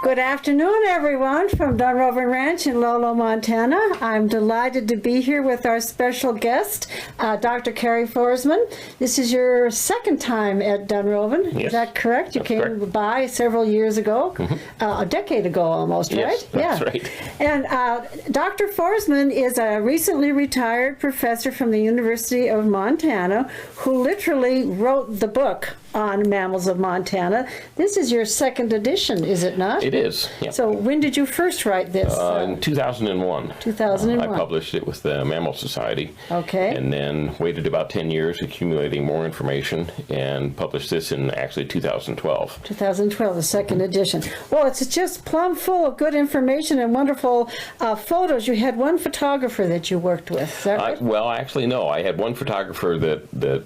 Good afternoon, everyone, from Dunrovin Ranch in Lolo, Montana. I'm delighted to be here with our special guest, Dr. Carrie Forsman. This is your second time at Dunrovin. Yes. Is that correct? You That's came correct. by several years ago, a decade ago almost, Yes, right? that's right. And Dr. Forsman is a recently retired professor from the University of Montana who literally wrote the book on mammals of Montana. This is your second edition, is it not? It is. Yeah. So when did you first write this? In 2001. 2001. I published it with the Mammal Society. Okay. And then waited about 10 years accumulating more information and published this in actually 2012. 2012, the second edition. Well, it's just plumb full of good information and wonderful photos. You had one photographer that you worked with, is that right? Well, actually, no. I had one photographer that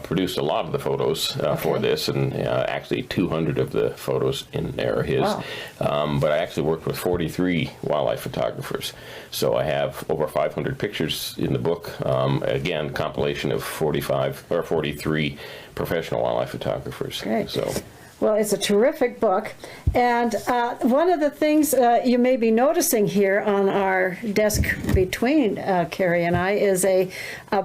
produced a lot of the photos for this, and actually 200 of the photos in there are his. Wow. But I actually worked with 43 wildlife photographers. So I have over 500 pictures in the book. Again, compilation of 43 professional wildlife photographers. Great. So. Well, it's a terrific book. And one of the things you may be noticing here on our desk between Carrie and I is a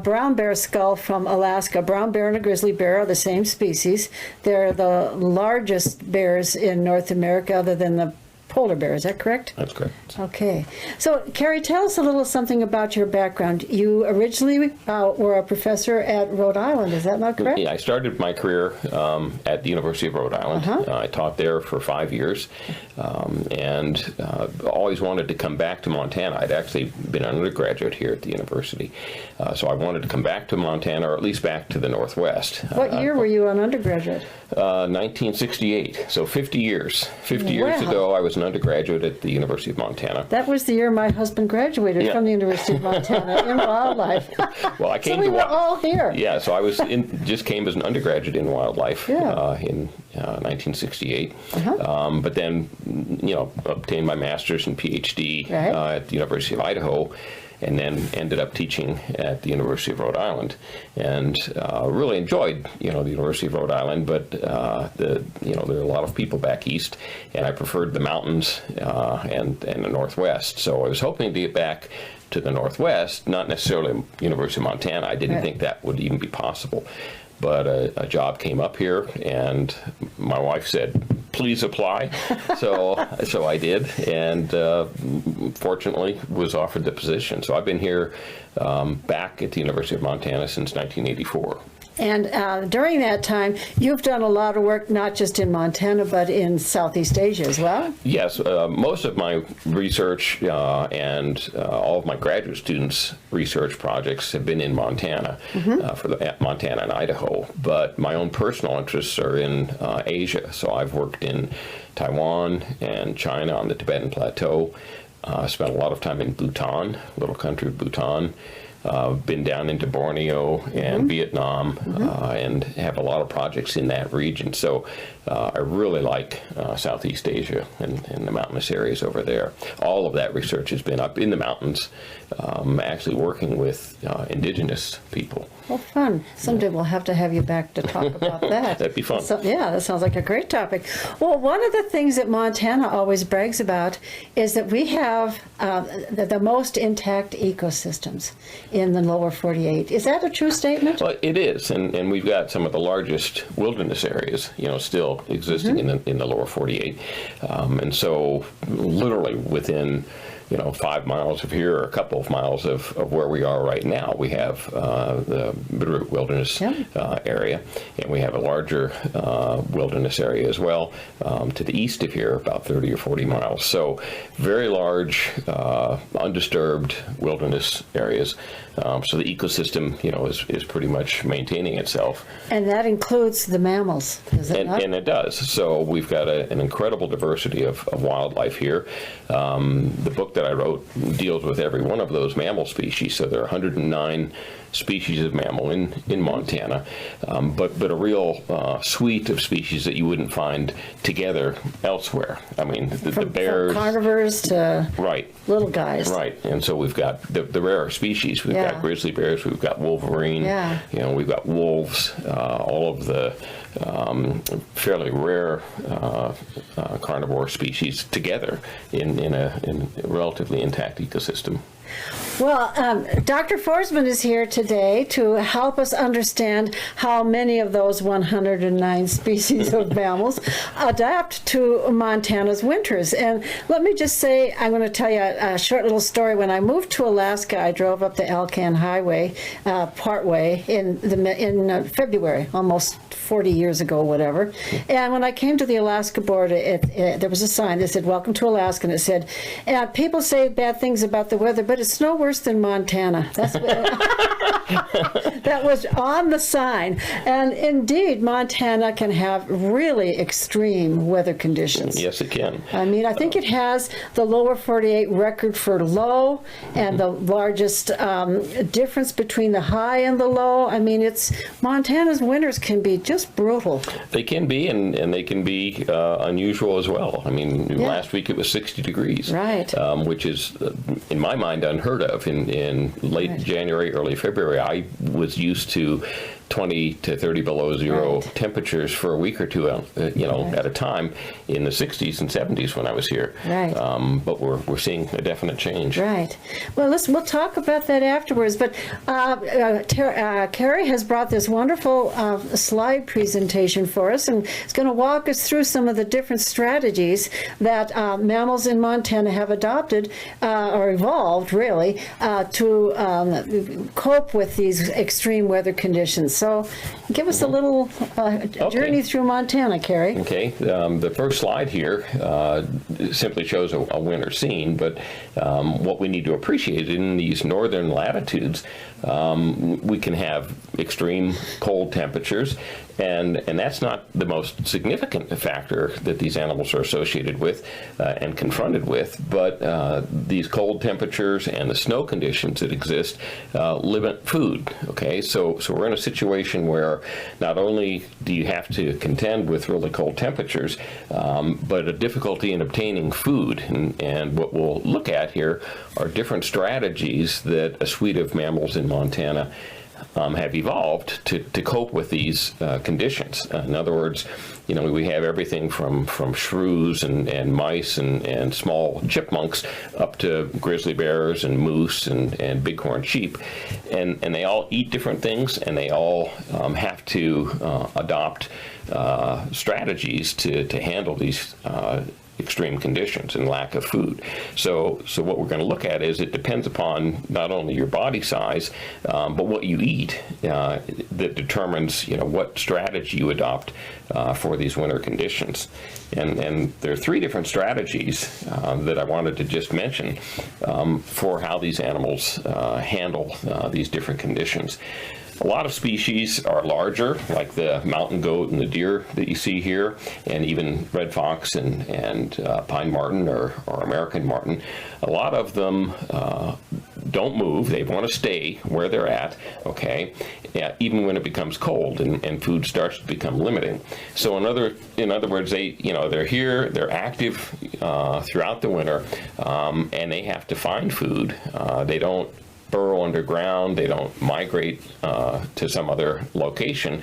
brown bear skull from Alaska. Brown bear and a grizzly bear are the same species. They're the largest bears in North America other than the polar bear. Is that correct? That's correct. Okay. So, Carrie, tell us a little something about your background. You originally were a professor at Rhode Island. Is that not correct? Yeah, I started my career at the University of Rhode Island. I taught there for 5 years and always wanted to come back to Montana. I'd actually been an undergraduate here at the university. So I wanted to come back to Montana, or at least back to the Northwest. What year were you an undergraduate? 1968, so 50 years. 50 years ago, I was an undergraduate at the University of Montana. That was the year my husband graduated from the University of Montana in wildlife. Well, I came so we were all here. Yeah, so I was just came as an undergraduate in wildlife in 1968. But then, obtained my master's and PhD at the University of Idaho, and then ended up teaching at the University of Rhode Island, and really enjoyed, the University of Rhode Island. But there are a lot of people back east, and I preferred the mountains and the Northwest. So I was hoping to get back to the Northwest, not necessarily University of Montana. I didn't think that would even be possible. But a job came up here, and my wife said, "Please apply." So I did, and fortunately was offered the position. So I've been here back at the University of Montana since 1984. And during that time, you've done a lot of work, not just in Montana, but in Southeast Asia as well? Yes. Most of my research and all of my graduate students' research projects have been in Montana, Montana and Idaho. But my own personal interests are in Asia. So I've worked in Taiwan and China on the Tibetan Plateau. Spent a lot of time in Bhutan, little country of Bhutan. Been down into Borneo and Vietnam, and have a lot of projects in that region. So I really like Southeast Asia and the mountainous areas over there. All of that research has been up in the mountains, actually working with indigenous people. Well, fun. Someday we'll have to have you back to talk about that. That'd be fun. So, yeah, that sounds like a great topic. Well, one of the things that Montana always brags about is that we have the most intact ecosystems in the lower 48. Is that a true statement? Well, it is, and we've got some of the largest wilderness areas, still existing in the lower 48. And so literally within 5 miles of here, or a couple of miles of where we are right now, we have the Bitterroot Wilderness area, and we have a larger wilderness area as well to the east of here, about 30 or 40 miles. So very large, undisturbed wilderness areas. So the ecosystem, is pretty much maintaining itself. And that includes the mammals, does it not? And it does. So we've got an incredible diversity of wildlife here. The book that I wrote deals with every one of those mammal species. So there are 109 species of mammal in Montana, but a real suite of species that you wouldn't find together elsewhere. I mean, the bears, from carnivores to right, little guys. right, and so we've got the rarer species. We've got grizzly bears, we've got wolverine, we've got wolves, all of the fairly rare carnivore species together in a relatively intact ecosystem. Well, Dr. Forsman is here today to help us understand how many of those 109 species of mammals adapt to Montana's winters. And let me just say, I'm going to tell you a short little story. When I moved to Alaska, I drove up the Alcan Highway partway in February, almost 40 years ago, whatever. And when I came to the Alaska border, there was a sign that said, "Welcome to Alaska," and it said, "People say bad things about the weather, but it's no worse than Montana." That's that was on the sign. And indeed, Montana can have really extreme weather conditions. Yes, it can. I mean, I think it has the lower 48 record for low, and the largest difference between the high and the low. I mean, Montana's winters can be just brutal. They can be, and they can be unusual as well. I mean, last week it was 60 degrees, right? Which is, in my mind, unheard of. In late January, early February, I was used to 20 to 30 below zero temperatures for a week or two, at a time in the 60s and 70s when I was here. Right. But we're seeing a definite change. Right. Well, we'll talk about that afterwards. But Carrie has brought this wonderful slide presentation for us, and it's going to walk us through some of the different strategies that mammals in Montana have adopted or evolved, really, to cope with these extreme weather conditions. So give us a little journey through Montana, Carrie. Okay. The first slide here simply shows a winter scene, but what we need to appreciate in these northern latitudes, we can have extreme cold temperatures, and that's not the most significant factor that these animals are associated with and confronted with, but these cold temperatures and the snow conditions that exist limit food. Okay, so we're in a situation where not only do you have to contend with really cold temperatures, but a difficulty in obtaining food. And what we'll look at here are different strategies that a suite of mammals in Montana have evolved to cope with these conditions. In other words, we have everything from shrews and mice and small chipmunks up to grizzly bears and moose and bighorn sheep, and they all eat different things, and they all have to adopt strategies to handle these extreme conditions and lack of food. So what we're going to look at is it depends upon not only your body size, but what you eat that determines what strategy you adopt for these winter conditions. And there are three different strategies that I wanted to just mention for how these animals handle these different conditions. A lot of species are larger, like the mountain goat and the deer that you see here, and even red fox and pine marten or American marten. A lot of them don't move. They want to stay where they're at, okay, even when it becomes cold and food starts to become limiting. So in other words, they're here, they're active throughout the winter, and they have to find food. They don't burrow underground, they don't migrate to some other location,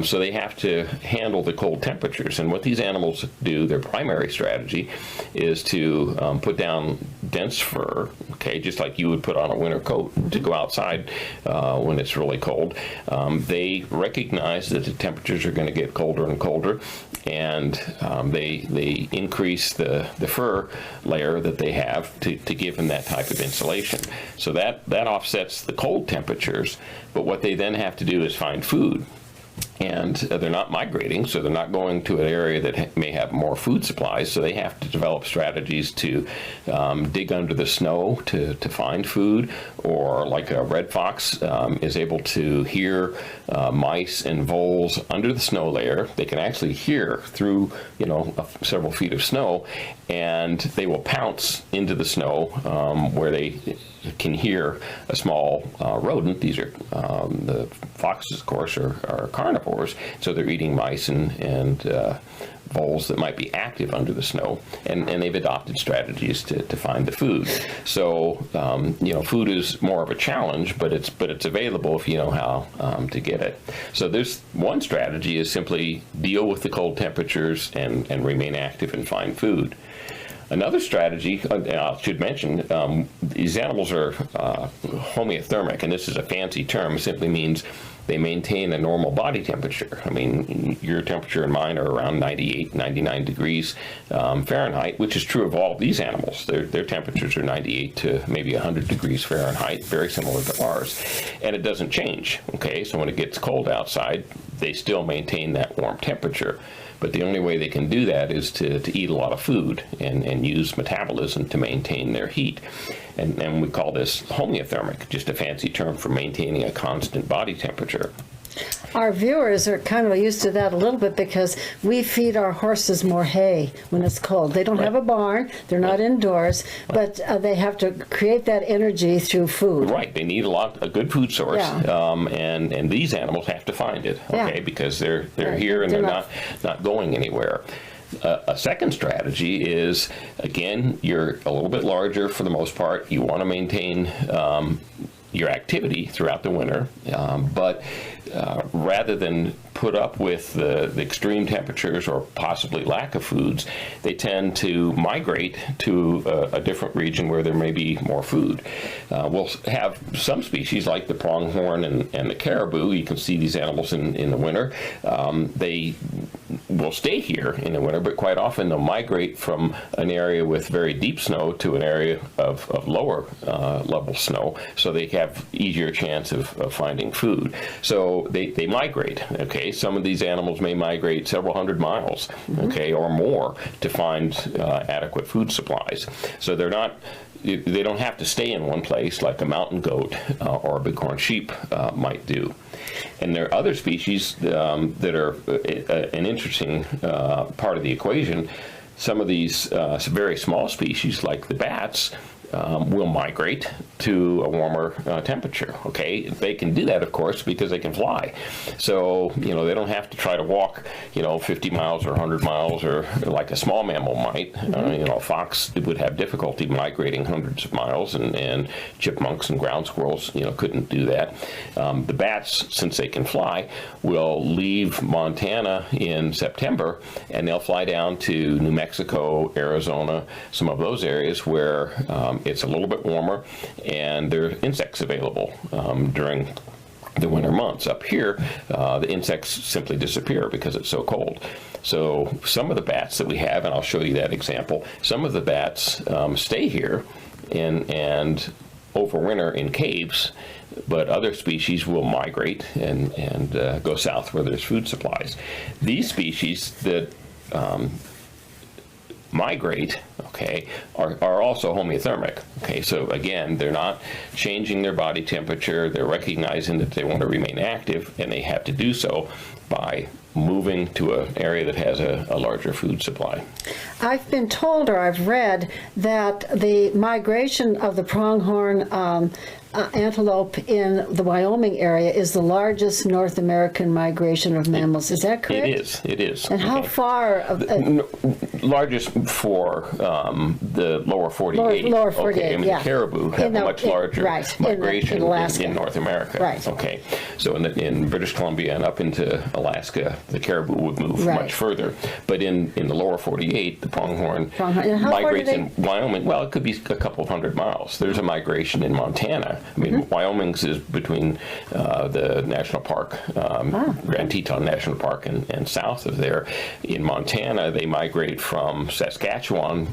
so they have to handle the cold temperatures. And what these animals do, their primary strategy, is to put down dense fur, okay, just like you would put on a winter coat to go outside when it's really cold. They recognize that the temperatures are going to get colder and colder, and they increase the fur layer that they have to give them that type of insulation. So that offsets the cold temperatures, but what they then have to do is find food. And they're not migrating, so they're not going to an area that may have more food supplies, so they have to develop strategies to dig under the snow to find food, or like a red fox is able to hear mice and voles under the snow layer. They can actually hear through several feet of snow, and they will pounce into the snow where they can hear a small rodent. These are the foxes, of course, are carnivores, so they're eating mice and voles that might be active under the snow, and they've adopted strategies to find the food. So food is more of a challenge, but it's available if you know how to get it. So there's one strategy is simply deal with the cold temperatures and remain active and find food. Another strategy, I should mention, these animals are homeothermic, and this is a fancy term. It simply means they maintain a normal body temperature. I mean, your temperature and mine are around 98, 99 degrees Fahrenheit, which is true of all of these animals. Their temperatures are 98 to maybe 100 degrees Fahrenheit, very similar to ours. And it doesn't change, okay? So when it gets cold outside, they still maintain that warm temperature. But the only way they can do that is to eat a lot of food and use metabolism to maintain their heat. And we call this homeothermic, just a fancy term for maintaining a constant body temperature. Our viewers are kind of used to that a little bit because we feed our horses more hay when it's cold. They don't have a barn, they're not indoors, but they have to create that energy through food. Right, they need a good food source, and these animals have to find it, okay, because they're here and they're not going anywhere. A second strategy is, again, you're a little bit larger for the most part. You want to maintain your activity throughout the winter, but rather than put up with the extreme temperatures or possibly lack of foods, they tend to migrate to a different region where there may be more food. We'll have some species like the pronghorn and the caribou. You can see these animals in the winter. They will stay here in the winter, but quite often they'll migrate from an area with very deep snow to an area of lower level snow, so they have easier chance of finding food. So they migrate, okay? Some of these animals may migrate several hundred miles, okay, or more to find adequate food supplies. So they don't have to stay in one place like a mountain goat or a bighorn sheep might do. And there are other species that are an interesting part of the equation. Some of these very small species, like the bats, will migrate to a warmer temperature, okay? They can do that, of course, because they can fly. So, they don't have to try to walk, 50 miles or 100 miles or like a small mammal might. A fox would have difficulty migrating hundreds of miles, and chipmunks and ground squirrels, couldn't do that. The bats, since they can fly, will leave Montana in September, and they'll fly down to New Mexico, Arizona, some of those areas where it's a little bit warmer and there are insects available during the winter months. Up here, the insects simply disappear because it's so cold. So some of the bats that we have, and I'll show you that example, some of the bats stay here and overwinter in caves, but other species will migrate and go south where there's food supplies. These species that migrate, okay, are also homeothermic. Okay, so again, they're not changing their body temperature. They're recognizing that they want to remain active, and they have to do so by moving to an area that has a larger food supply. I've been told, or I've read, that the migration of the pronghorn antelope in the Wyoming area is the largest North American migration of mammals. Is that correct? It is. And how far? Largest for the lower 48. Lower 48, okay, I mean, the caribou have a much larger migration in North America. Right. Okay, so in British Columbia and up into Alaska, the caribou would move much further. But in the lower 48, the pronghorn migrates in Wyoming. Well, it could be a couple of hundred miles. There's a migration in Montana. I mean, Wyoming's is between the national park, Grand Teton National Park, and south of there. In Montana, they migrate from Saskatchewan,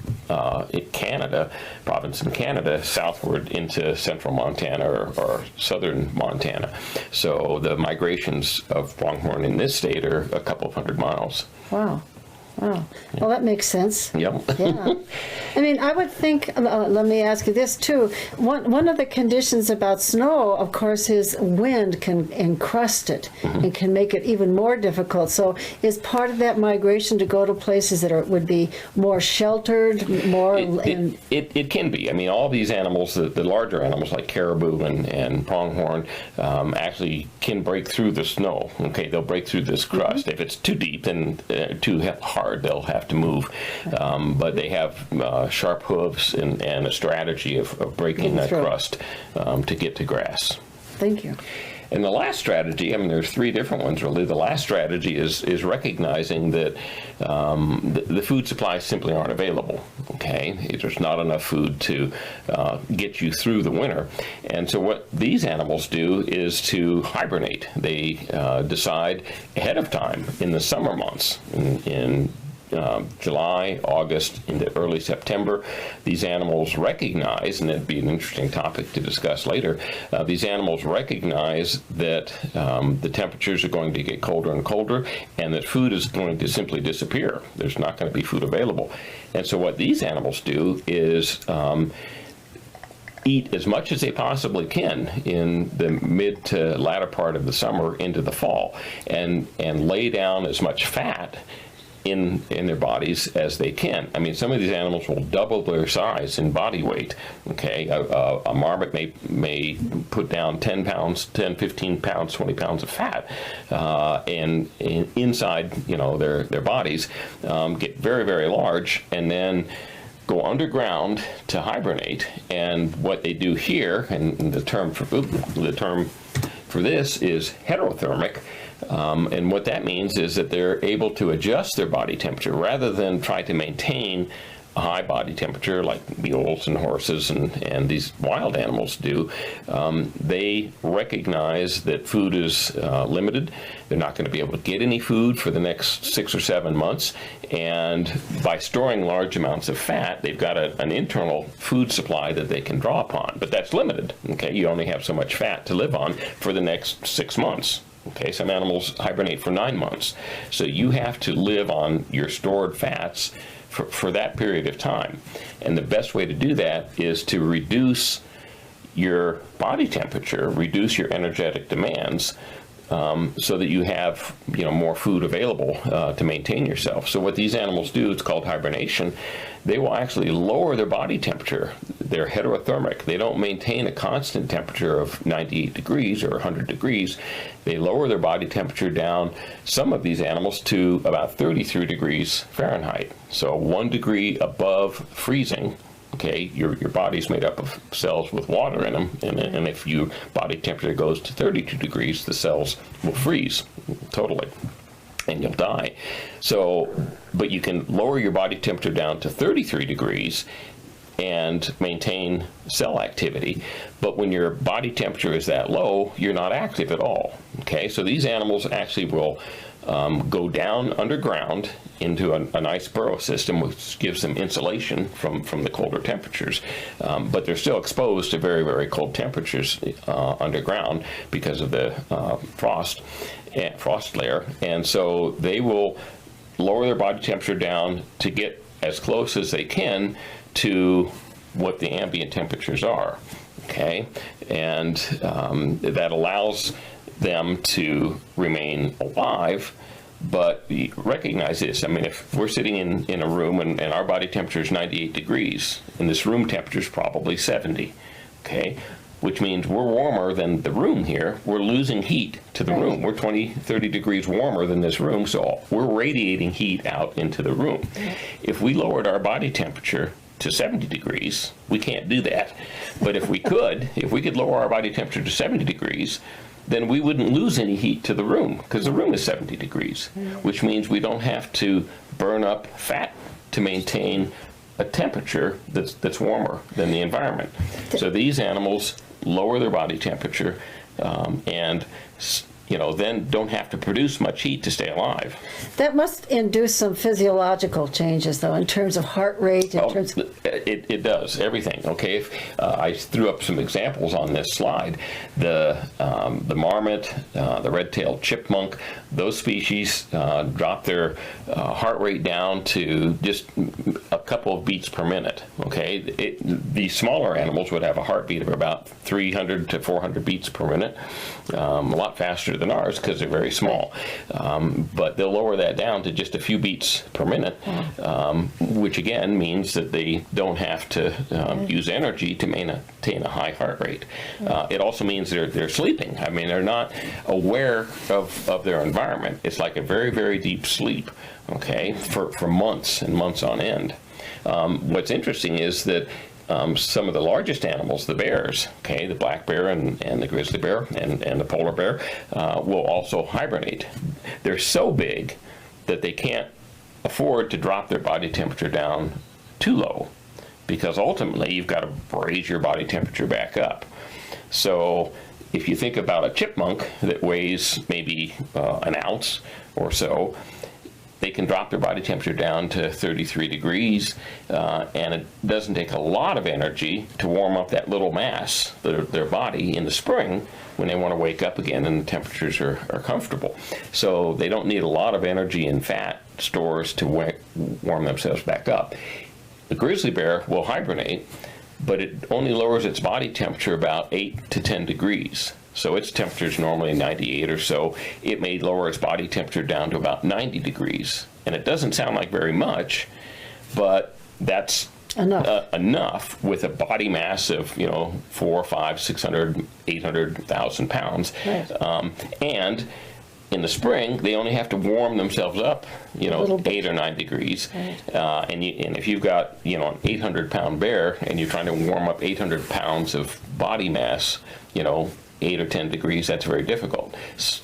in Canada, province in Canada, southward into central Montana or southern Montana. So the migrations of pronghorn in this state are a couple of hundred miles. Wow. Wow. Well, that makes sense. Yep. Yeah. I mean, I would think, let me ask you this too. One of the conditions about snow, of course, is wind can encrust it and can make it even more difficult. So is part of that migration to go to places that would be more sheltered, more... It can be. I mean, all these animals, the larger animals like caribou and pronghorn, actually can break through the snow. Okay, they'll break through this crust. If it's too deep and too hard, they'll have to move. But they have sharp hooves and a strategy of breaking that crust to get to grass. Thank you. And the last strategy, I mean, there's three different ones really. The last strategy is recognizing that the food supplies simply aren't available. Okay, there's not enough food to get you through the winter. And so what these animals do is to hibernate. They decide ahead of time in the summer months, in July, August, into early September. These animals recognize, and it'd be an interesting topic to discuss later, these animals recognize that the temperatures are going to get colder and colder, and that food is going to simply disappear. There's not going to be food available. And so what these animals do is eat as much as they possibly can in the mid to latter part of the summer into the fall, and lay down as much fat in their bodies as they can. I mean, some of these animals will double their size in body weight. Okay, a marmot may put down 10 pounds, 10, 15 pounds, 20 pounds of fat, and inside, their bodies get very, very large, and then go underground to hibernate. And what they do here, and the term for this is heterothermic. And what that means is that they're able to adjust their body temperature rather than try to maintain a high body temperature like mules and horses and these wild animals do. They recognize that food is limited. They're not going to be able to get any food for the next 6 or 7 months. And by storing large amounts of fat, they've got an internal food supply that they can draw upon. But that's limited. Okay, you only have so much fat to live on for the next 6 months. Okay, some animals hibernate for 9 months. So you have to live on your stored fats for that period of time. And the best way to do that is to reduce your body temperature, reduce your energetic demands, so that you have more food available to maintain yourself. So what these animals do, it's called hibernation. They will actually lower their body temperature. They're heterothermic. They don't maintain a constant temperature of 98 degrees or 100 degrees. They lower their body temperature down, some of these animals, to about 33 degrees Fahrenheit. So 1 degree above freezing. Okay, your body's made up of cells with water in them, and if your body temperature goes to 32 degrees, the cells will freeze totally, and you'll die. So, but you can lower your body temperature down to 33 degrees and maintain cell activity. But when your body temperature is that low, you're not active at all. Okay, so these animals actually will go down underground into a nice burrow system, which gives them insulation from the colder temperatures. But they're still exposed to very, very cold temperatures underground because of the frost layer. And so they will lower their body temperature down to get as close as they can to what the ambient temperatures are. Okay, and that allows them to remain alive. But recognize this, I mean, if we're sitting in a room and our body temperature is 98 degrees, and this room temperature is probably 70, okay, which means we're warmer than the room here. We're losing heat to the room. We're 20, 30 degrees warmer than this room, so we're radiating heat out into the room. If we lowered our body temperature to 70 degrees, we can't do that. But if we could lower our body temperature to 70 degrees, then we wouldn't lose any heat to the room, because the room is 70 degrees, which means we don't have to burn up fat to maintain a temperature that's warmer than the environment. So these animals lower their body temperature and then don't have to produce much heat to stay alive. That must induce some physiological changes, though, in terms of heart rate, It does everything. Okay, I threw up some examples on this slide. The marmot, the red-tailed chipmunk, those species drop their heart rate down to just a couple of beats per minute. Okay, these smaller animals would have a heartbeat of about 300 to 400 beats per minute, a lot faster than ours because they're very small. But they'll lower that down to just a few beats per minute, which again means that they don't have to use energy to maintain a high heart rate. It also means they're sleeping. I mean, they're not aware of their environment. It's like a very, very deep sleep, okay, for months and months on end. What's interesting is that some of the largest animals, the bears, okay, the black bear and the grizzly bear and the polar bear, will also hibernate. They're so big that they can't afford to drop their body temperature down too low, because ultimately you've got to raise your body temperature back up. So if you think about a chipmunk that weighs maybe an ounce or so, they can drop their body temperature down to 33 degrees, and it doesn't take a lot of energy to warm up that little mass, their body, in the spring when they want to wake up again and the temperatures are comfortable. So they don't need a lot of energy and fat stores to warm themselves back up. The grizzly bear will hibernate, but it only lowers its body temperature about 8 to 10 degrees. So its temperature is normally 98 or so. It may lower its body temperature down to about 90 degrees. And it doesn't sound like very much, but that's enough with a body mass of, 400, 500, 600, 800,000 pounds. Right. And in the spring, they only have to warm themselves up, 8 or 9 degrees. Right. And if you've got, an 800-pound bear and you're trying to warm up 800 pounds of body mass, 8 or 10 degrees, that's very difficult.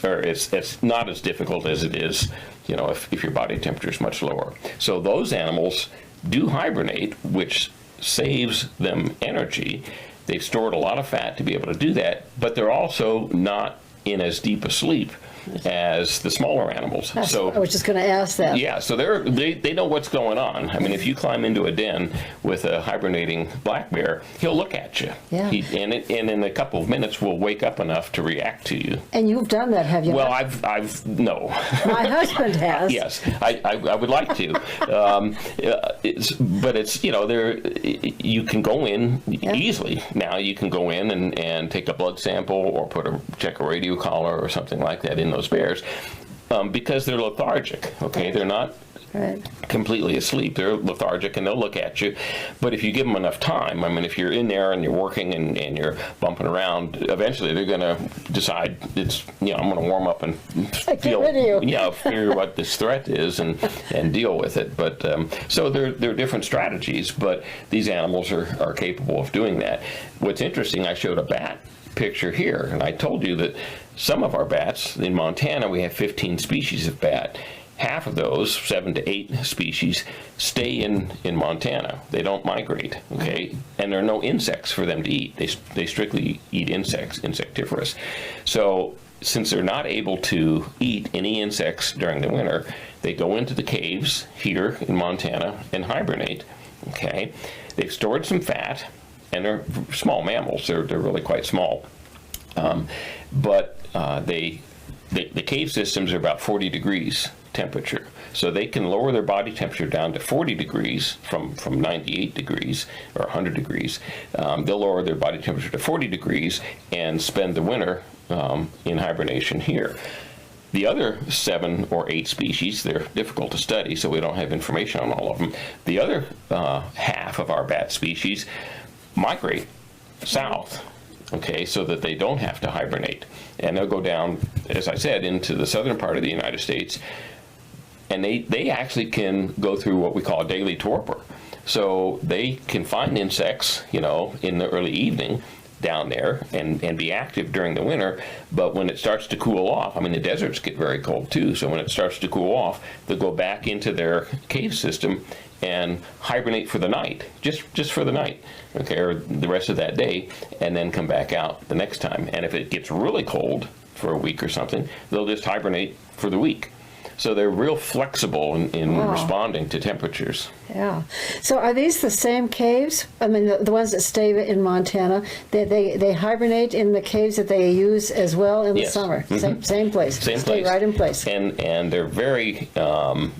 Or it's not as difficult as it is, if your body temperature is much lower. So those animals do hibernate, which saves them energy. They've stored a lot of fat to be able to do that, but they're also not in as deep a sleep as the smaller animals. So I was just going to ask that. Yeah, so they know what's going on. I mean, if you climb into a den with a hibernating black bear, he'll look at you. Yeah. And in a couple of minutes will wake up enough to react to you. And you've done that, have you? Well, no. My husband has. Yes, I would like to. But it's, you can go in easily. Now you can go in and take a blood sample or check a radio collar or something like that in those bears, because they're lethargic. Okay, they're not completely asleep. They're lethargic and they'll look at you. But if you give them enough time, I mean, if you're in there and you're working and you're bumping around, eventually they're going to decide I'm going to warm up and figure what this threat is and deal with it. But so there are different strategies, but these animals are capable of doing that. What's interesting, I showed a bat picture here, and I told you that some of our bats, in Montana, we have 15 species of bat. Half of those, 7 to 8 species, stay in Montana. They don't migrate, okay? And there are no insects for them to eat. They strictly eat insects, insectivorous. So since they're not able to eat any insects during the winter, they go into the caves here in Montana and hibernate, okay? They've stored some fat, and they're small mammals. They're really quite small. But the cave systems are about 40 degrees temperature. So they can lower their body temperature down to 40 degrees from 98 degrees or 100 degrees. They'll lower their body temperature to 40 degrees and spend the winter in hibernation here. The other 7 or 8 species, they're difficult to study, so we don't have information on all of them. The other half of our bat species migrate south, okay, so that they don't have to hibernate. And they'll go down, as I said, into the southern part of the United States, and they actually can go through what we call a daily torpor. So they can find insects, in the early evening down there and be active during the winter, but when it starts to cool off, I mean, the deserts get very cold too, so when it starts to cool off, they'll go back into their cave system and hibernate for the night, just for the night, okay, or the rest of that day, and then come back out the next time. And if it gets really cold for a week or something, they'll just hibernate for the week. So they're real flexible in responding to temperatures. Yeah. So are these the same caves? I mean, the ones that stay in Montana, they hibernate in the caves that they use as well in the summer. Same place. Same stay place. Right in place. And they're very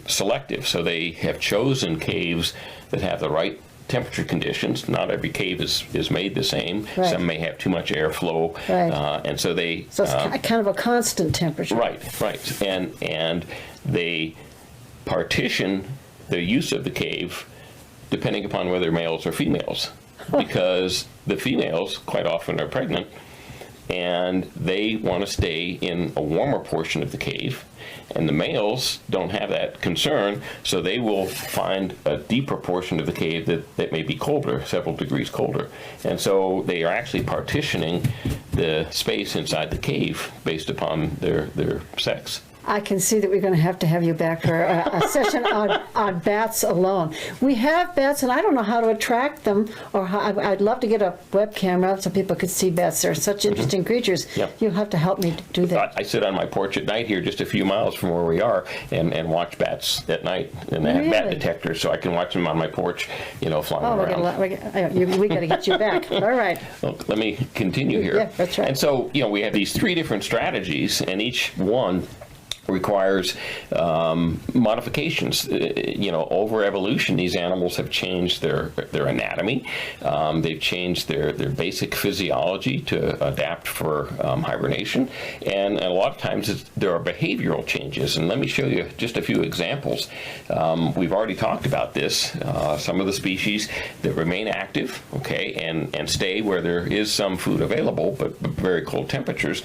selective. So they have chosen caves that have the right temperature conditions. Not every cave is made the same. Right. Some may have too much airflow. Right. And so they... So it's kind of a constant temperature. Right. And they partition the use of the cave depending upon whether males or females, because the females quite often are pregnant and they want to stay in a warmer portion of the cave, and the males don't have that concern, so they will find a deeper portion of the cave that may be colder, several degrees colder. And so they are actually partitioning the space inside the cave based upon their sex. I can see that we're going to have you back for a session on bats alone. We have bats, and I don't know how to attract them, or I'd love to get a web camera so people could see bats. They're such interesting creatures. Yep. You'll have to help me do that. I sit on my porch at night here, just a few miles from where we are, and watch bats at night. And they have bat detectors, so I can watch them on my porch, flying around. We got to get you back. All right. Well, let me continue here. Yeah, that's right. And so, we have these 3 different strategies, and each one requires modifications. Over evolution, these animals have changed their anatomy. They've changed their basic physiology to adapt for hibernation. And a lot of times there are behavioral changes. And let me show you just a few examples. We've already talked about this. Some of the species that remain active, and stay where there is some food available, but very cold temperatures,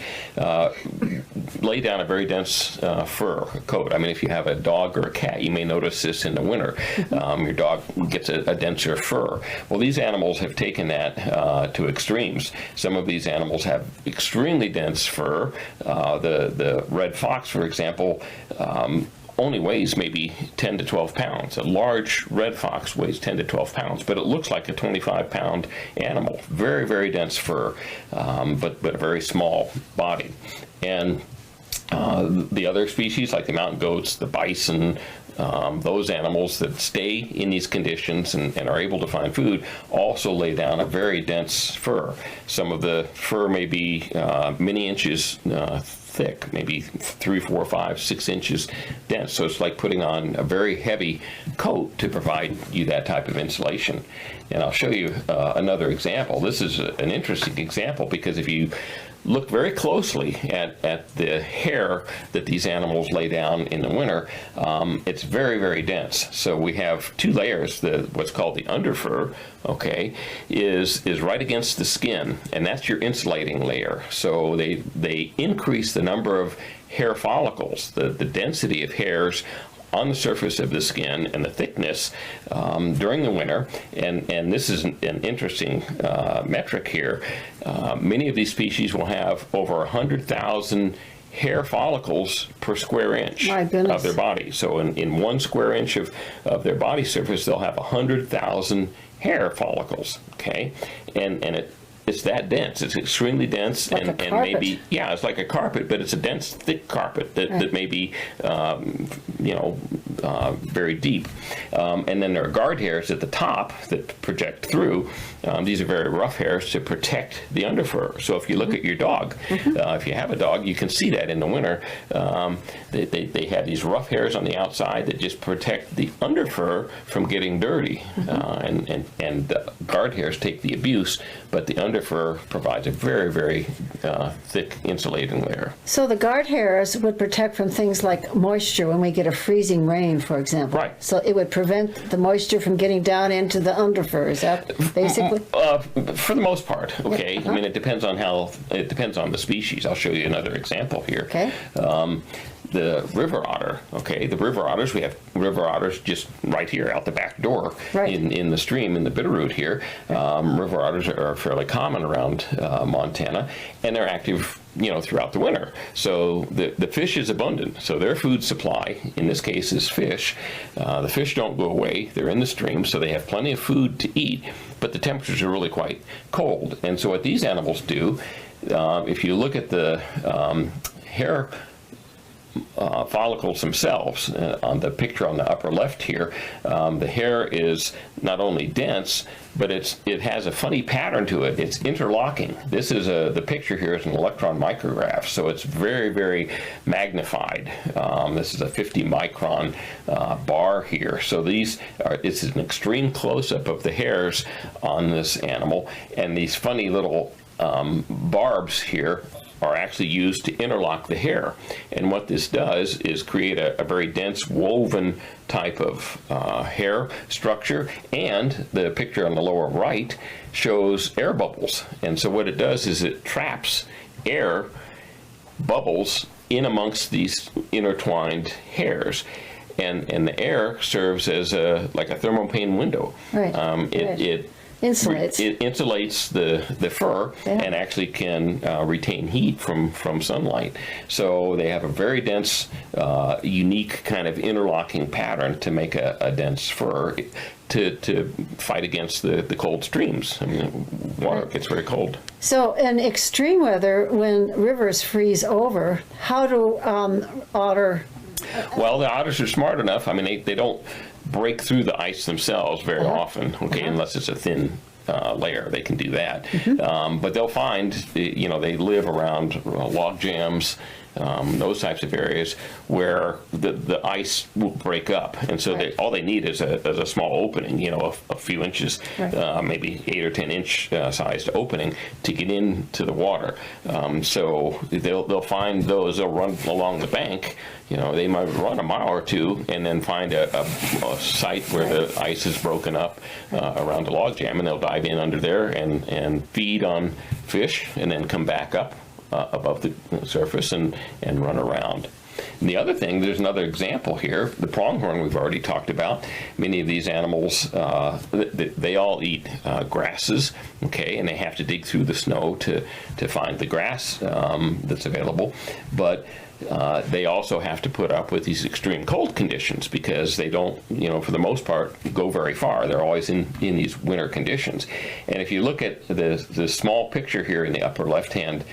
lay down a very dense fur coat. I mean, if you have a dog or a cat, you may notice this in the winter. Your dog gets a denser fur. Well, these animals have taken that to extremes. Some of these animals have extremely dense fur. The red fox, for example, only weighs maybe 10 to 12 pounds. A large red fox weighs 10 to 12 pounds, but it looks like a 25-pound animal. Very, very dense fur, but a very small body. And the other species, like the mountain goats, the bison, those animals that stay in these conditions and are able to find food, also lay down a very dense fur. Some of the fur may be many inches thick, maybe 3, 4, 5, 6 inches dense. So it's like putting on a very heavy coat to provide you that type of insulation. And I'll show you another example. This is an interesting example because if you look very closely at the hair that these animals lay down in the winter, it's very, very dense. So we have 2 layers. What's called the underfur, is right against the skin, and that's your insulating layer. So they increase the number of hair follicles, the density of hairs on the surface of the skin and the thickness during the winter. And this is an interesting metric here. Many of these species will have over 100,000 hair follicles per square inch of their body. So in 1 square inch of their body surface, they'll have 100,000 hair follicles, and it's that dense. It's extremely dense, like and maybe it's like a carpet, but it's a dense, thick carpet that may be very deep. And then there are guard hairs at the top that project through. These are very rough hairs to protect the underfur. So if you look at your dog, if you have a dog, you can see that in the winter. They have these rough hairs on the outside that just protect the underfur from getting dirty. And guard hairs take the abuse, but the underfur provides a very, very thick insulating layer. So the guard hairs would protect from things like moisture when we get a freezing rain, for example. Right. So it would prevent the moisture from getting down into the underfur. Is that basically? For the most part, I mean, it depends on the species. I'll show you another example here. The river otter, the river otters, we have river otters just right here out the back door in the stream, in the Bitterroot here. River otters are fairly common around Montana, and they're active throughout the winter. So the fish is abundant. So their food supply, in this case, is fish. The fish don't go away. They're in the stream, so they have plenty of food to eat, but the temperatures are really quite cold. And so what these animals do, if you look at the hair follicles themselves. On the picture on the upper left here, the hair is not only dense, but it has a funny pattern to it. It's interlocking. This is the picture here is an electron micrograph, so it's very, very magnified. This is a 50 micron bar here. So it's an extreme close-up of the hairs on this animal, and these funny little barbs here are actually used to interlock the hair. And what this does is create a very dense woven type of hair structure, and the picture on the lower right shows air bubbles. And so what it does is it traps air bubbles in amongst these intertwined hairs. And the air serves as like a thermopane window. Right. It insulates. It insulates the fur, and actually can retain heat from sunlight. So they have a very dense, unique kind of interlocking pattern to make a dense fur to fight against the cold streams. I mean, water gets very cold. So in extreme weather, when rivers freeze over, how do otter... Well, the otters are smart enough. I mean, they don't break through the ice themselves very often, unless it's a thin layer. They can do that. But they'll find, they live around log jams, those types of areas where the ice will break up. And so all they need is a small opening, a few inches, maybe 8 or 10 inch sized opening to get into the water. So they'll find those, they'll run along the bank. They might run a mile or two and then find a site where the ice is broken up around the log jam, and they'll dive in under there and feed on fish, and then come back up above the surface and run around. And the other thing, there's another example here, the pronghorn we've already talked about. Many of these animals, they all eat grasses, and they have to dig through the snow to find the grass that's available. But they also have to put up with these extreme cold conditions, because they don't, for the most part, go very far. They're always in these winter conditions. And if you look at the small picture here in the upper left-hand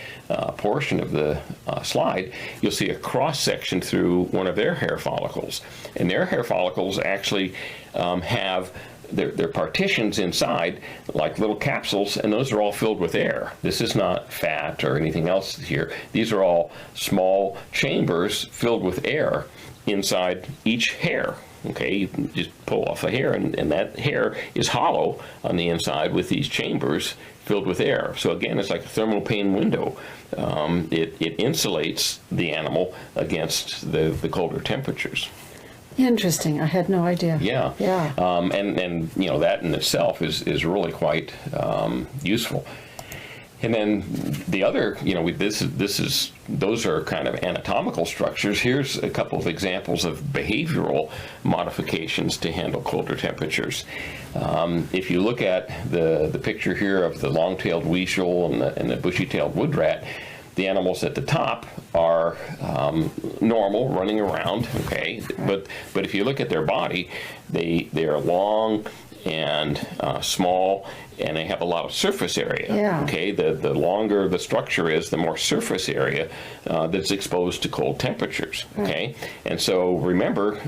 portion of the slide, you'll see a cross-section through one of their hair follicles. And their hair follicles actually have they're partitions inside, like little capsules, and those are all filled with air. This is not fat or anything else here. These are all small chambers filled with air inside each hair. You just pull off a hair, and that hair is hollow on the inside with these chambers filled with air. So again, it's like a thermopane window. It insulates the animal against the colder temperatures. Interesting. I had no idea. Yeah. And that in itself is really quite useful. And then the other, those are kind of anatomical structures. Here's a couple of examples of behavioral modifications to handle colder temperatures. If you look at the picture here of the long-tailed weasel and the bushy-tailed wood rat, the animals at the top are normal, running around, but if you look at their body, they are long and small, and they have a lot of surface area. The longer the structure is, the more surface area that's exposed to cold temperatures. And so remember,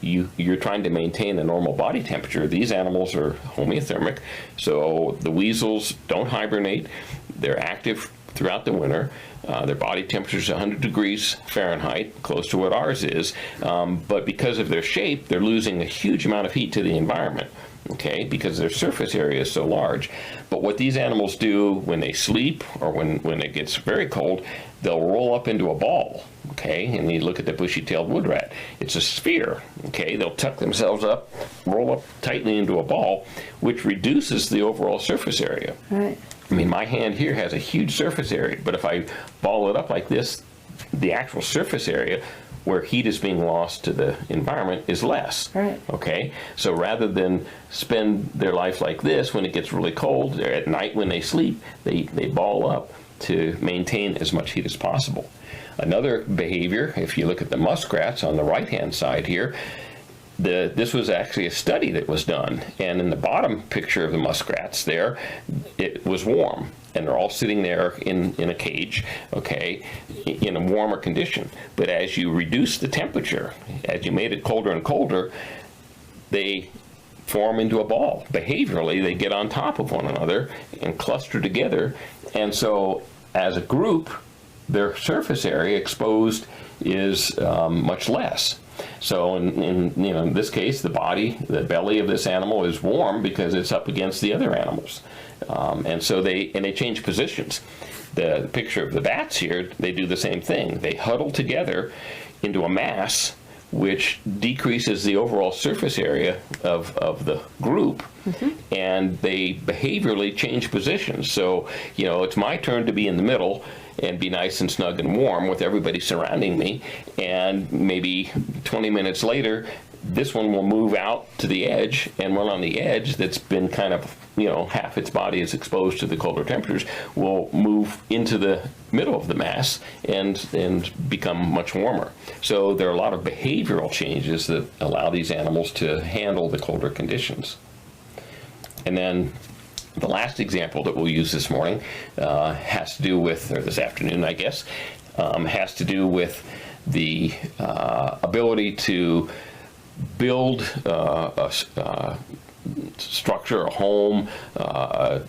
you're trying to maintain a normal body temperature. These animals are homeothermic, so the weasels don't hibernate. They're active throughout the winter. Their body temperature is 100 degrees Fahrenheit, close to what ours is. But because of their shape, they're losing a huge amount of heat to the environment, because their surface area is so large. But what these animals do when they sleep, or when it gets very cold, they'll roll up into a ball, and you look at the bushy-tailed wood rat. It's a sphere, They'll tuck themselves up, roll up tightly into a ball, which reduces the overall surface area. I mean, my hand here has a huge surface area, but if I ball it up like this, the actual surface area where heat is being lost to the environment is less. So rather than spend their life like this when it gets really cold, at night when they sleep, they ball up to maintain as much heat as possible. Another behavior, if you look at the muskrats on the right-hand side here, This was actually a study that was done, and in the bottom picture of the muskrats there, it was warm, and they're all sitting there in a cage, okay, in a warmer condition. But as you reduce the temperature, as you made it colder and colder, they form into a ball. Behaviorally, they get on top of one another and cluster together, and so as a group, their surface area exposed is much less. So in this case, the belly of this animal is warm because it's up against the other animals, and so they change positions. The picture of the bats here, they do the same thing. They huddle together into a mass, which decreases the overall surface area of the group, and they behaviorally change positions. So, it's my turn to be in the middle and be nice and snug and warm with everybody surrounding me, and maybe 20 minutes later, this one will move out to the edge, and one on the edge that's been kind of, half its body is exposed to the colder temperatures, will move into the middle of the mass and become much warmer. So there are a lot of behavioral changes that allow these animals to handle the colder conditions. And then the last example that we'll use this morning has to do with, or this afternoon, I guess, has to do with the ability to build a structure, a home, a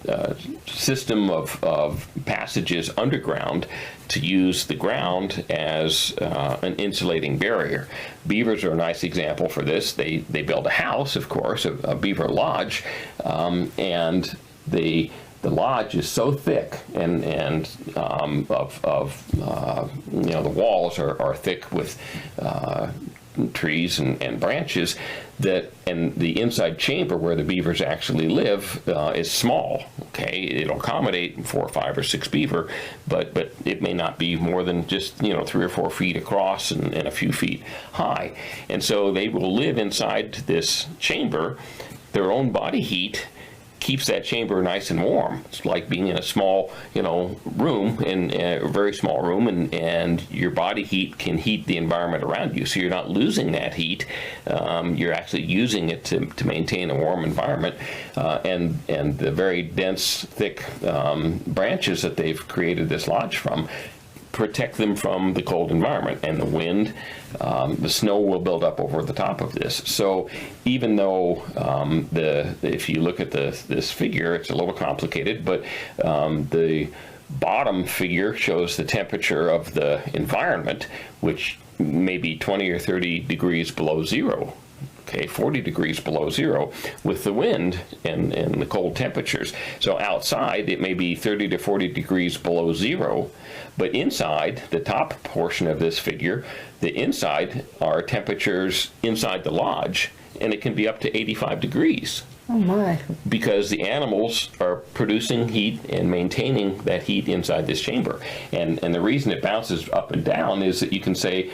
system of passages underground to use the ground as an insulating barrier. Beavers are a nice example for this. They build a house, of course, a beaver lodge, and the lodge is so thick, and the walls are thick with trees and branches, and the inside chamber where the beavers actually live is small. Okay, it'll accommodate 4, 5, or 6 beaver, but it may not be more than just 3 or 4 feet across and a few feet high, and so they will live inside this chamber. Their own body heat keeps that chamber nice and warm. It's like being in a small, room, in a very small room, and your body heat can heat the environment around you. So you're not losing that heat. You're actually using it to maintain a warm environment. And the very dense, thick branches that they've created this lodge from protect them from the cold environment and the wind. The snow will build up over the top of this. So even though if you look at this figure, it's a little complicated, but the bottom figure shows the temperature of the environment, which may be 20 or 30 degrees below zero. Okay, 40 degrees below zero with the wind and the cold temperatures. So outside, it may be 30 to 40 degrees below zero, but inside, the top portion of this figure, the inside are temperatures inside the lodge, and it can be up to 85 degrees. Oh my. Because the animals are producing heat and maintaining that heat inside this chamber. And the reason it bounces up and down is that you can say,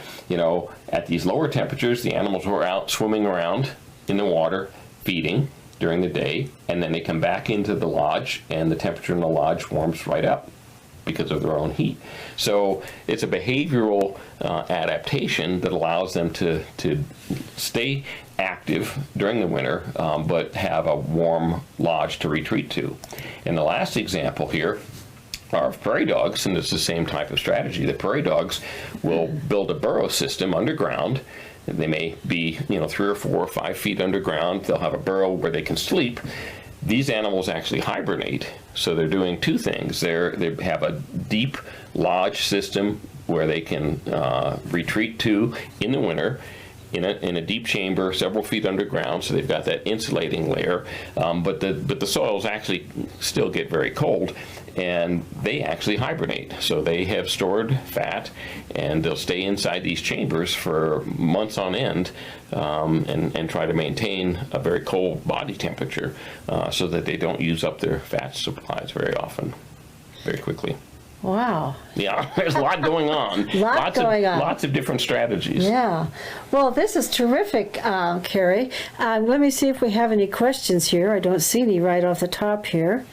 at these lower temperatures, the animals were out swimming around in the water, feeding during the day, and then they come back into the lodge, and the temperature in the lodge warms right up because of their own heat. So it's a behavioral adaptation that allows them to stay active during the winter, but have a warm lodge to retreat to. And the last example here are prairie dogs, and it's the same type of strategy. The prairie dogs will build a burrow system underground. They may be 3 or 4 or 5 feet underground. They'll have a burrow where they can sleep. These animals actually hibernate, so they're doing 2 things. They have a deep lodge system where they can retreat to in the winter, in a deep chamber several feet underground, so they've got that insulating layer, but the soils actually still get very cold, and they actually hibernate. So they have stored fat, and they'll stay inside these chambers for months on end, and try to maintain a very cold body temperature, so that they don't use up their fat supplies very quickly. Wow. Yeah, there's a lot going on. Lots of different strategies. Yeah. Well, this is terrific, Carrie. Let me see if we have any questions here. I don't see any right off the top here.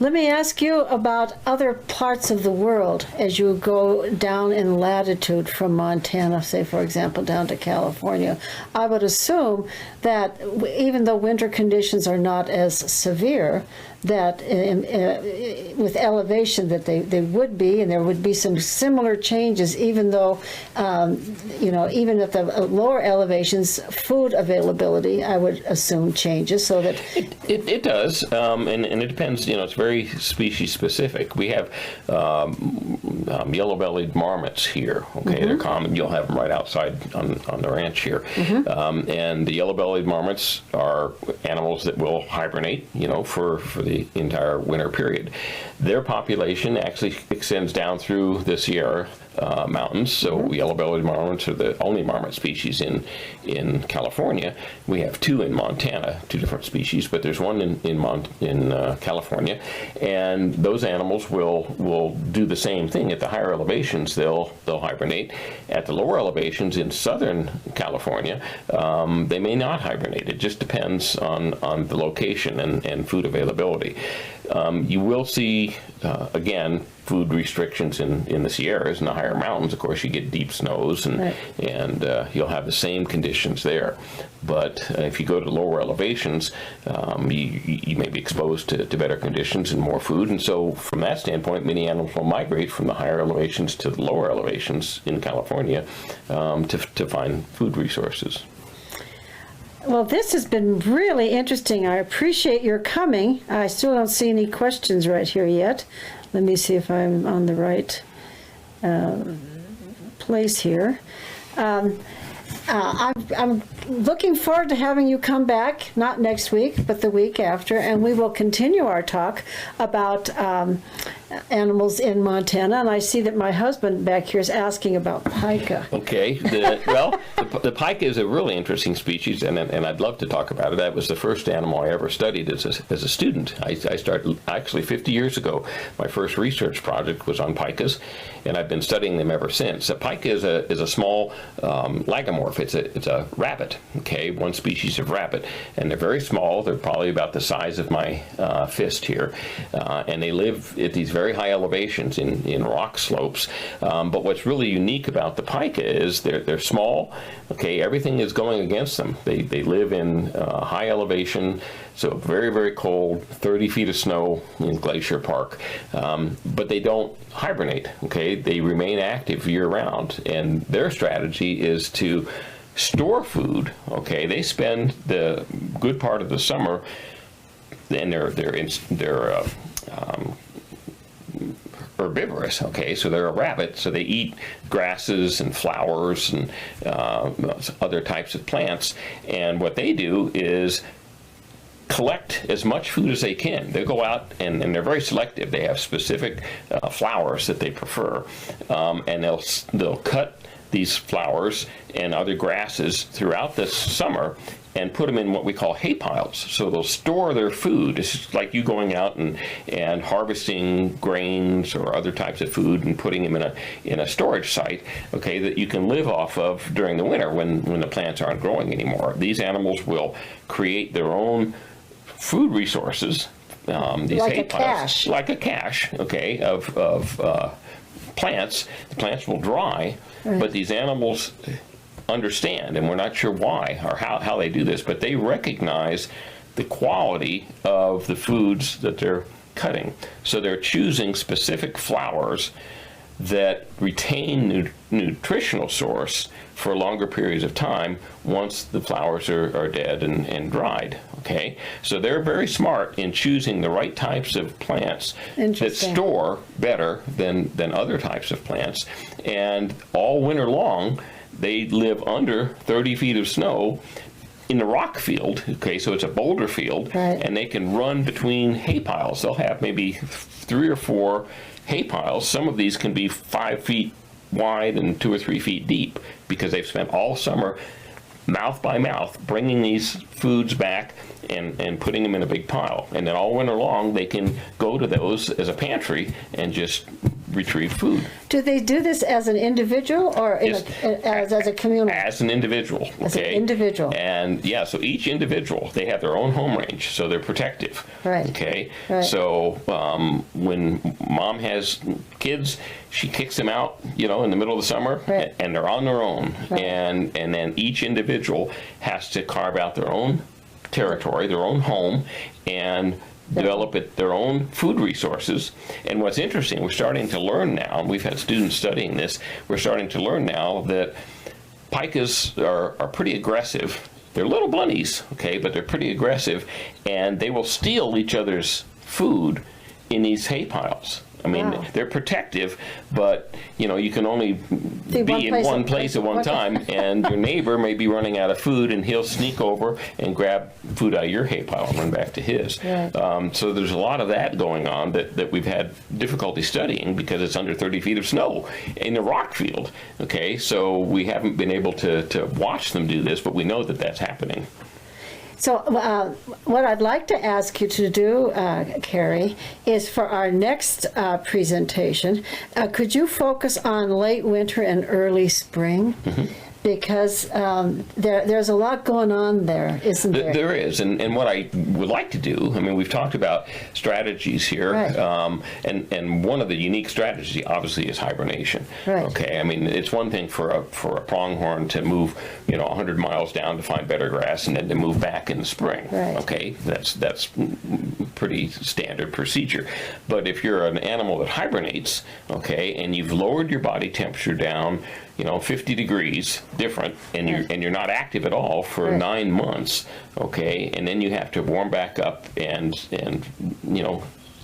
Let me ask you about other parts of the world as you go down in latitude from Montana, say, for example, down to California. I would assume that even though winter conditions are not as severe, that with elevation that they would be, and there would be some similar changes, even though, even at the lower elevations, food availability, I would assume, changes, so that... It does, and it depends, it's very species specific. We have yellow-bellied marmots here, okay? They're common. You'll have them right outside on the ranch here. And the yellow-bellied marmots are animals that will hibernate, for the entire winter period. Their population actually extends down through the Sierra mountains, so yellow-bellied marmots are the only marmot species in California. We have two in Montana, two different species, but there's one in California, and those animals will do the same thing. At the higher elevations, they'll hibernate. At the lower elevations in Southern California, they may not hibernate. It just depends on the location and food availability. You will see, again, food restrictions in the Sierras and the higher mountains. Of course, you get deep snows, and you'll have the same conditions there. But if you go to lower elevations, you may be exposed to better conditions and more food. And so from that standpoint, many animals will migrate from the higher elevations to the lower elevations in California to find food resources. Well, this has been really interesting. I appreciate your coming. I still don't see any questions right here yet. Let me see if I'm on the right place here. I'm looking forward to having you come back, not next week, but the week after, and we will continue our talk about animals in Montana. And I see that my husband back here is asking about pika. Okay. The pika is a really interesting species, and I'd love to talk about it. That was the first animal I ever studied as a student. I started actually 50 years ago. My first research project was on pikas, and I've been studying them ever since. A pika is a small lagomorph. It's a rabbit, okay, one species of rabbit, and they're very small. They're probably about the size of my fist here, and they live at these very high elevations in rock slopes. But what's really unique about the pika is they're small. Okay, everything is going against them. They live in high elevation, so very, very cold, 30 feet of snow in Glacier Park. But they don't hibernate, okay? They remain active year-round, and their strategy is to store food, okay? They spend the good part of the summer, and they're herbivorous, okay? So they're a rabbit, so they eat grasses and flowers and other types of plants, and what they do is collect as much food as they can. They go out and they're very selective. They have specific flowers that they prefer, and they'll cut these flowers and other grasses throughout the summer and put them in what we call hay piles. So they'll store their food. It's just like you going out and harvesting grains or other types of food and putting them in a storage site, okay, that you can live off of during the winter when the plants aren't growing anymore. These animals will create their own food resources, these like hay a piles, cache. like a cache, okay, of plants. The plants will dry, right, but these animals understand, and we're not sure why or how they do this, but they recognize the quality of the foods that they're cutting. So they're choosing specific flowers that retain nutritional source for longer periods of time once the flowers are dead and dried, okay? So they're very smart in choosing the right types of plants that store better than other types of plants. And all winter long, they live under 30 feet of snow in the rock field, okay, so it's a boulder field, right, and they can run between hay piles. They'll have maybe 3 or 4 hay piles. Some of these can be 5 feet wide and 2 or 3 feet deep because they've spent all summer mouth by mouth bringing these foods back and putting them in a big pile. And then all winter long, they can go to those as a pantry and just retrieve food. Do they do this as an individual or as a community? As an individual, okay? As an individual. And yeah, so each individual, they have their own home range, so they're protective. Right. Okay? Right. So when mom has kids, she kicks them out, in the middle of the summer, right. and they're on their own. Right. And then each individual has to carve out their own territory, their own home, and develop their own food resources. And what's interesting, we're starting to learn now, and we've had students studying this, we're starting to learn now that pikas are pretty aggressive. They're little bunnies, okay, but they're pretty aggressive, and they will steal each other's food in these hay piles. I mean, Wow. they're protective, but, you can only be in one place at one time, and your neighbor may be running out of food, and he'll sneak over and grab food out of your hay pile and run back to his. Right. So there's a lot of that going on that we've had difficulty studying because it's under 30 feet of snow in a rock field, okay? So we haven't been able to watch them do this, but we know that that's happening. So what I'd like to ask you to do, Carrie, is for our next presentation, could you focus on late winter and early spring? Mm-hmm. Because there's a lot going on there, isn't there? There is, and what I would like to do, I mean, we've talked about strategies here, right. And one of the unique strategies, obviously, is hibernation. Right. Okay, I mean, it's one thing for a pronghorn to move, 100 miles down to find better grass, and then to move back in the spring. Right. Okay, that's pretty standard procedure. But if you're an animal that hibernates, okay, and you've lowered your body temperature down, 50 degrees different, and you're not active at all for right. 9 months, okay, and then you have to warm back up and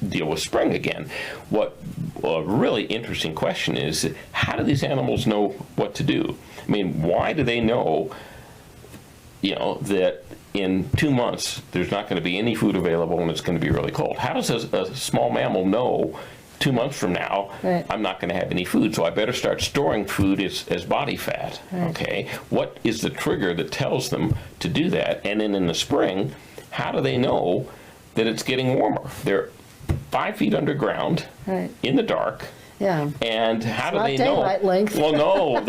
deal with spring again. What a really interesting question is, how do these animals know what to do? I mean, why do they know, that in 2 months there's not going to be any food available and it's going to be really cold? How does a small mammal know 2 months from now, right. I'm not going to have any food, so I better start storing food as body fat, right. okay? What is the trigger that tells them to do that? And then in the spring, how do they know that it's getting warmer? They're 5 feet underground, right. in the dark. Yeah. And how do not they know? daylight length. Well, no,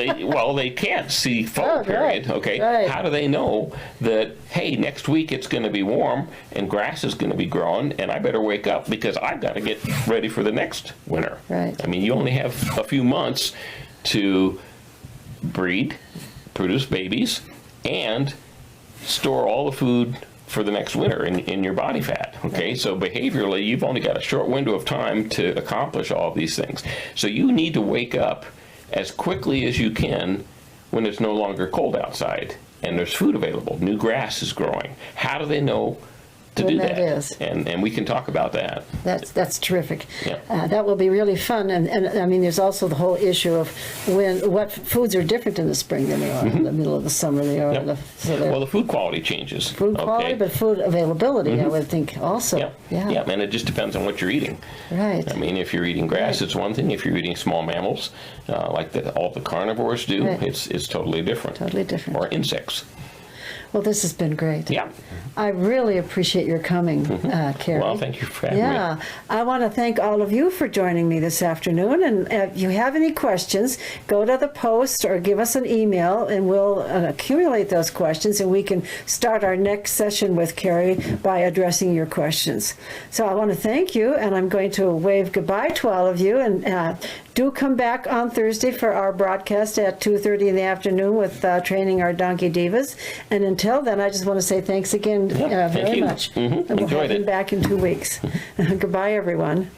they can't see photo period. Right. Okay. Right. How do they know that, hey, next week it's going to be warm and grass is going to be growing, and I better wake up because I've got to get ready for the next winter. Right. I mean, you only have a few months to breed, produce babies, and store all the food for the next winter in your body fat, okay? Right. So behaviorally, you've only got a short window of time to accomplish all of these things. So you need to wake up as quickly as you can when it's no longer cold outside and there's food available. New grass is growing. How do they know to when do that that? is. And we can talk about that. That's terrific. Yeah. That will be really fun. And I mean, there's also the whole issue of what foods are different in the spring than they are in the middle of the summer. They are. Yep. Well, the food quality changes. Food quality, okay? but food availability, I would think also. Yeah. Yeah. Yeah, and it just depends on what you're eating. Right. I mean, if you're eating grass, Right. it's one thing. If you're eating small mammals, like all the carnivores do, Right. it's totally different. Totally different. Or insects. Well, this has been great. Yeah. I really appreciate your coming, Carrie. Well, thank you for having Yeah. me. I want to thank all of you for joining me this afternoon. And if you have any questions, go to the post or give us an email, and we'll accumulate those questions, and we can start our next session with Carrie by addressing your questions. So I want to thank you, and I'm going to wave goodbye to all of you. And do come back on Thursday for our broadcast at 2:30 in the afternoon with Training Our Donkey Divas. And until then, I just want to say thanks again Thank very you. much. Mm-hmm. And we'll Enjoyed have you it. back in 2 weeks. Goodbye, everyone.